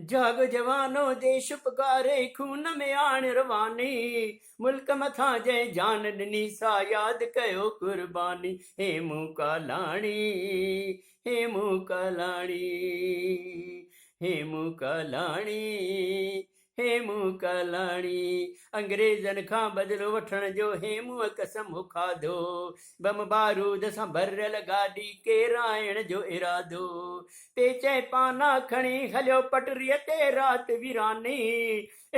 जाग जवानो देश पुकारे खून में आण रवानी मुल्क मथा जय जान ॾिनी सा याद कयो कुर्बानी हे मूका लाणी हे मूका लाणी हे मूका लाणी हे मूका लाणी अंग्रेजन खां बदिलो वठण जो हे मूं कसम खाधो बम बारूद सां भरियल गाॾी केराइण जो इरादो ते चए पाना खणी हलियो पटरीअ ते राति वीरानी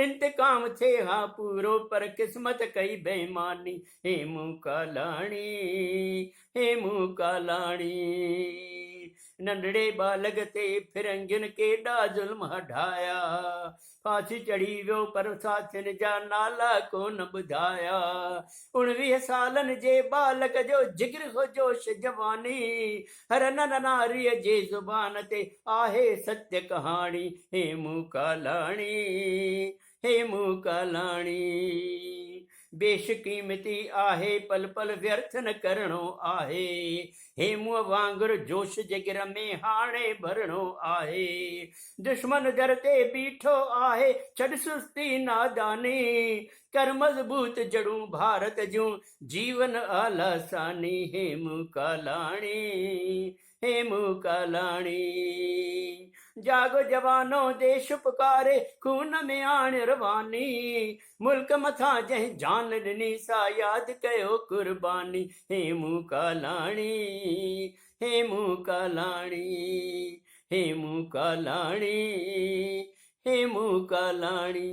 इंतकाम थे हा पूरो पर क़िस्मत कई बेईमानी हे मूका लाणी हे मूका लाणी नंढड़े बालक ते फिरंगियुनि केॾा ज़ुल्म हटाया फांसी चढ़ी वियो पर साथियुनि जा नाला कोन ॿुधाया 19 सालनि जे बालक जो जिगर हो जोश जवानी हर नर नारीअ जे ज़ुबान ते आहे सत्य कहाणी हे मूका लाणी हे मूका लाणी बेशकीमती आहे पल पल व्यर्थ न करणो आहे हे मुंहुं वांगुरु जोश जिगर में हाणे भरणो आहे दुश्मन दर ते बीठो आहे छॾ सुस्ती नादानी कर मज़बूत जड़ूं भारत जूं जीवन आलासानी हे मूका लाणी हे मूका लाणी जागो जवानो देश पुकारे खून में आण रवानी मुल्क मथा जंहिं जान ॾिनी सा याद कयो कुर्बानी हे मूका लाणी हे मूका लाणी हे मूका लाणी हे मूका लाणी।